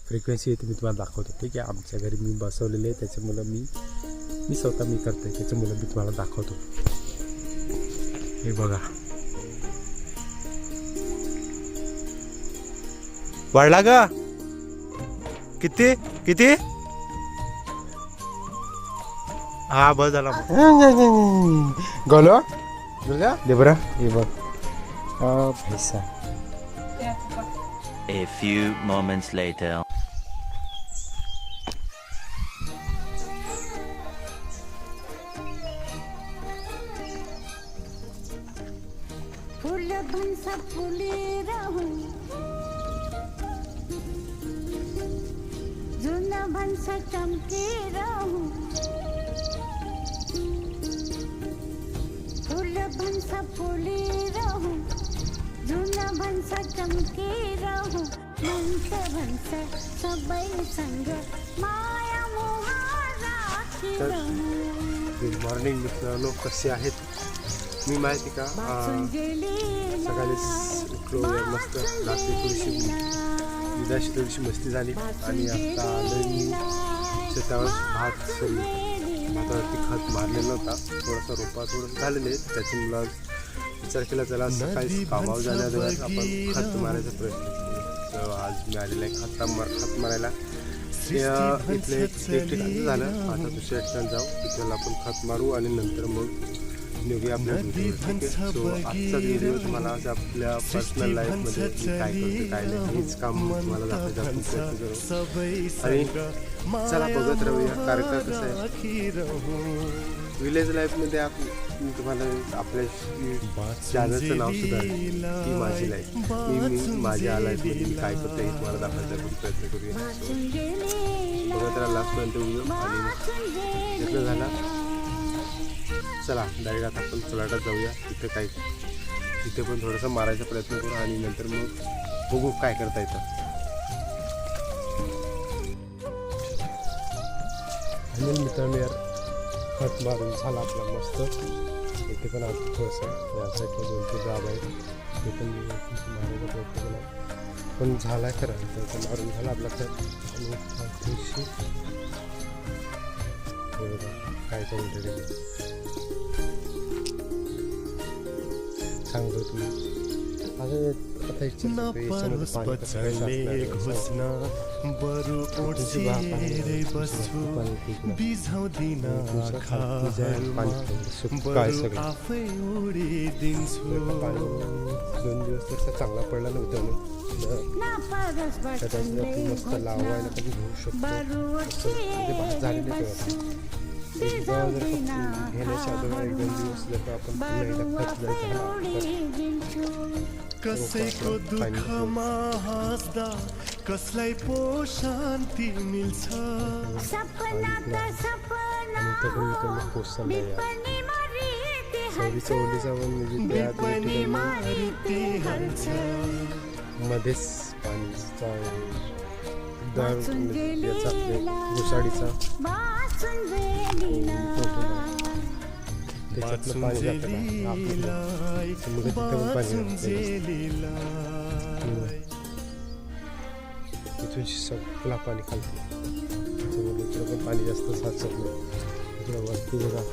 Frequency येते मी तुम्हाला दाखवतो. ठीक आहे, आमच्या घरी मी बसवलेले आहे, त्याच्यामुळं मी स्वतः मी करते, त्याच्यामुळं मी तुम्हाला दाखवतो. हे बघा, वाढला का किती किती? हा बस झाला. गोलो दे बरं. हे बघ पैसा. A few moments later. फूल भंसा फुले राहू, जुना भंसा चमके राहू. फूल भंसा फुले राहू, जुना भंसा चमके राहू. भंस सबई संग माया मोहा राखी राहू. गुड मॉर्निंग मित्रांनो, कसे आहेत? मी माहिती का सकाळीच उठलो, मस्त रात्री थोडीशी विदाशी थोडीशी मस्ती झाली आणि आता आलं मी शेतावर भातावरती खत मारलेला होता. थोडासा रोपा थोडंसं झालेले आहेत, त्याच्यामुळं विचार केला चला सकाळी कामावर जाण्याअगोदर आपण खत मारायचा प्रयत्न केला. तर आज मी आलेला आहे खत मारायला. इथले एक ठिकाण झालं, आता दुसऱ्या ठिकाणी जाऊ, तिथं आपण खत मारू आणि नंतर मग निघूया आपल्या. सो आजचा व्हिडिओ तुम्हाला आज आपल्या पर्सनल लाईफमध्ये काय करतो काय नाही हेच काम तुम्हाला दाखवायचा आपण प्रयत्न करू. आणि चला बघत राहूया. कारण का कसं आहे, विलेज लाईफमध्ये तुम्हाला आपल्या चॅनलचं नाव सुद्धा ती माझी लाईफ, मी माझ्या लाईफमध्ये मी काय करतो हे तुम्हाला दाखवायचा आपण प्रयत्न करूया. सो बघत राहा लास्टपर्यंत व्हिडिओ. आणि त्यातलं झाला, चला डायरेक्ट आता आपण चलाटात जाऊया. तिथे पण थोडंसं मारायचा प्रयत्न करू आणि नंतर मग बघू काय करता येतं. आणि मित्रांनो यार, खत मारून झाला आपला मस्त. इथे पण आज थोडंसं या साईडला 2-3 जाब आहेत, ते पण मारायचा प्रयत्न केला पण झाला आहे खरं. तर मारून झाला आपला खत. आणि थोडीशी काय चालू सांगतो तुम्ही. चांगला पडला नव्हता मस्त लावायला कधी घेऊ शकतो. भात झालेले घेण्याच्या अगोदर 1-2 दिवस जर आपण कसैको दुःखमा हाँस्दा कसलाई पो शान्ति मिल्छ. मध्येच पाणीचा घुसाडीचा त्याच्यातलं पाणी जातं तिथून सगळा पाणी खालतो, त्याच्यामुळे इकडं पण पाणी जास्त साचत नाही. इकडं वरती बघा,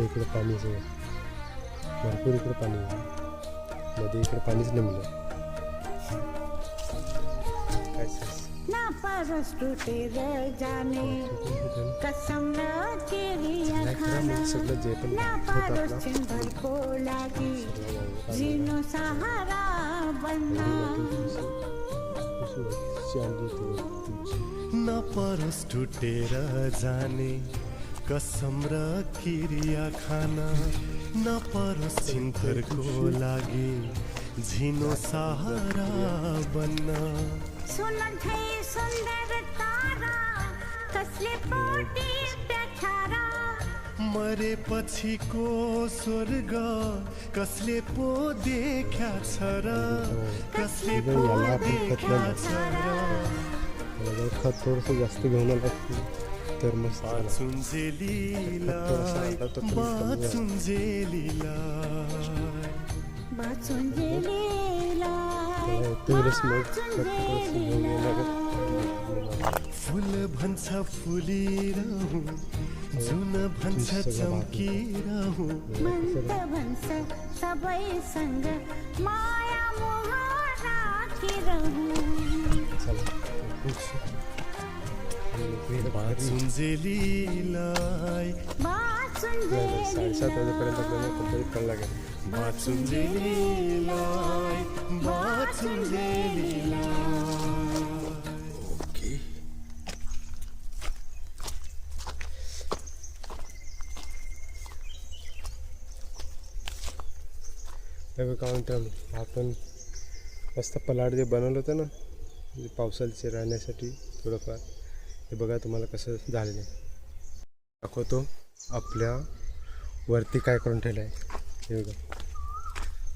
इकडं पाणी भरपूर इकडं पाणी मध्ये, इकडं पाणीच नाही मिळत. परस टूटे रह जाने कसम न तेरी खाना. ना परस चिंबर को लागी जीनो सहारा बनना. न परस टुटेर जाने कसम र किरिया खाना. न परस चिन्थरको लागि झिनो सहारा बन्न. सुनथै सुन्दर तारा कसले पोटी प्याछारा. मरेपछिको स्वर्ग कसले पो देख्या छ र. कसले पो देख्या छ र. खत थोडंसं जास्त घेऊन आला तर मग बाचुंजेलीलाई बाचुंजेलीलाई बाचुंजेलीलाई फुल भन्छ फुलिरहँ जुन भन्छ चम्किरहँ मन्त भन्छ सबैसँग माया मोह राखिरहँ बाचुन्जेलीलाई साडेसात वाजेपर्यंत आपल्याला कंप्लीट करायला लागेल. बाचुन्जेलीलाई ओके. हे बघा मित्रांनो, आपण मस्त पलाट जे बनवलं होतं ना म्हणजे पावसाळ्याचे राहण्यासाठी थोडंफार, हे बघा तुम्हाला कसं झालेलं आहे. दाखवतो आपल्या वरती काय करून ठेवलं आहे. हे बघा,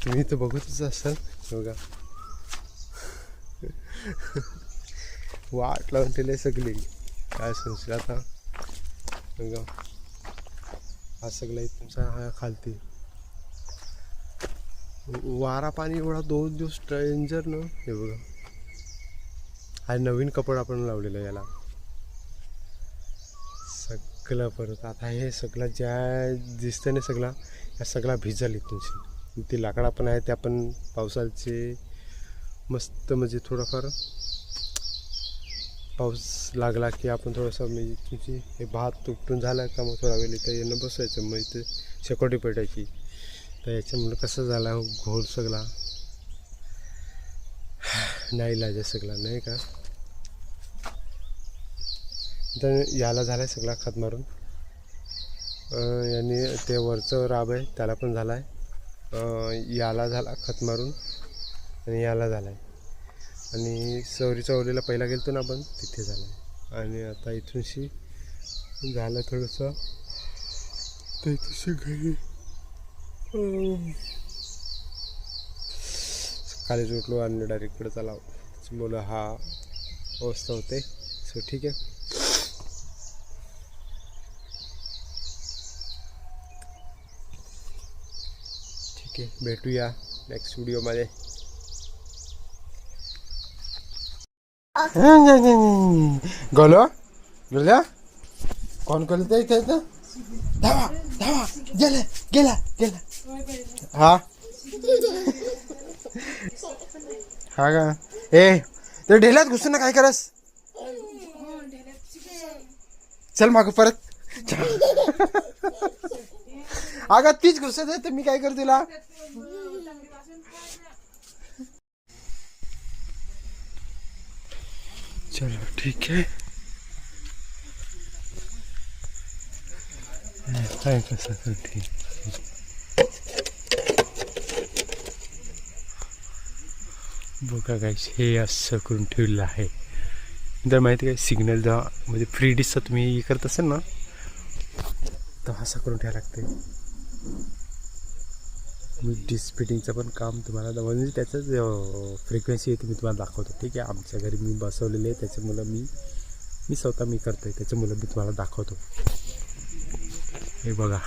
तुम्ही तर बघतच असाल. हे बघा वाट लावून ठेवली सगळी. काय सांगशील आता. बघा हा सगळा तुमचा हा खालती वारा पाणी एवढा 2 दिवस स्ट्रेंजर न. हे बघा हा नवीन कपड आपण लावलेलं आहे याला सगळं. परत आता हे सगळं ज्या दिसतं ना सगळा या सगळा भिजल इथूनची. ती लाकडा पण आहे त्या पण पावसाचे मस्त म्हणजे थोडाफार पाऊस लागला की आपण थोडंसं म्हणजे तुमची हे भात तुटून झाला का मग थोडा वेळ इथं येणं बसायचं. मग इथे शेकोटी पेटायची. तर याच्यामुळे कसं झाला घोळ सगळा नाही लाजा सगळा नाही का. तर याला झाला आहे सगळा खत मारून. याने ते वरचं राब आहे त्याला पण झाला आहे. याला झाला खत मारून आणि याला झाला आहे. आणि सौरीच्या ओलीला पहिला गेलतो ना आपण तिथे झाला आहे. आणि आता इथूनशी झालं थोडंसं तर इथूनशी घरी सकाळीच उठलो आणि डायरेक्ट इकडे चालाव. त्याच्यामुळं हा अवस्था होते. सो ठीक आहे. ठीक आहे, भेटूया नेक्स्ट व्हिडिओमध्ये. गोलो गेल्या कोण करत आहे इथे. धावा धावा गेला गेला गेला. हा हा का. ए ते ढेल्यात घुसून ना काय करस. चल माग परत. अगं तीच घुसत आहे तर मी काय करू तिला. चलो ठीक आहे. काय कसं करते बघा काय हे असं करून ठेवलेलं आहे. तर माहिती काय सिग्नल जेव्हा म्हणजे फ्री डिशचा तुम्ही हे करत असेल ना तर असं करून ठेवायला लागते. मी डिश फिटिंगचं पण काम तुम्हाला म्हणजे त्याचंच फ्रिक्वेन्सी आहे मी तुम्हाला दाखवतो. ठीक आहे. आमच्या घरी मी बसवलेले आहे त्याच्यामुळं मी स्वतः मी करतो आहे त्याच्यामुळं मी तुम्हाला दाखवतो. हे बघा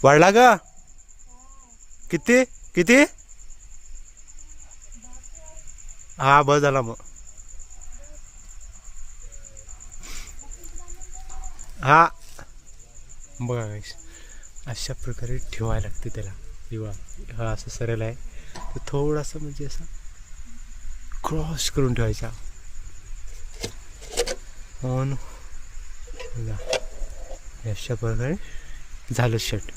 वाढला का किती किती. हा बस झाला मग. हा बघा गाईस अशा प्रकारे ठेवायला लागते त्याला. किंवा हा असं सरळ आहे तर थोडासा म्हणजे असं क्रॉस करून ठेवायचा. ऑन बघा अशा प्रकारे झालं शर्ट.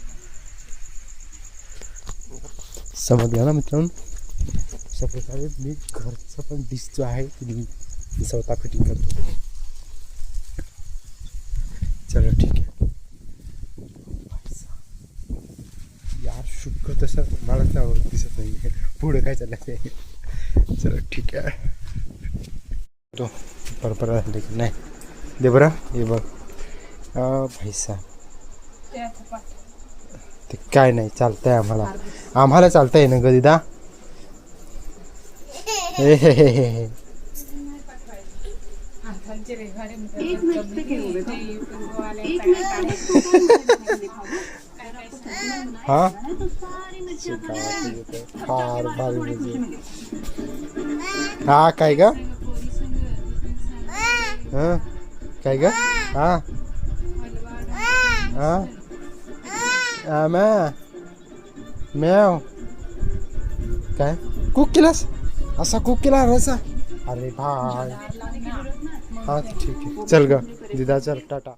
समजलं ना मित्रांनो. अशा प्रकारे मी घरचं पण डिश जो आहे मी स्वतः फिटिंग करतो. चलो ठीक आहे यार. शुक्र तसं मला त्यावर दिसत नाही पुढं काय चाललं ते. चलो ठीक आहे. तो बरोबर नाही दे बरं. हे बघ भाईसा ते काय नाही चालतंय आम्हाला चालतंय ना गदिदा. हा आमचे गावात येते फार भारी म्हणजे. हा काय ग हा काय ग हा हा मॅव काय कुक केलास असा कुक केला रसा अरे भाई हा ठीक आहे चल ग दिदा चल टाटा.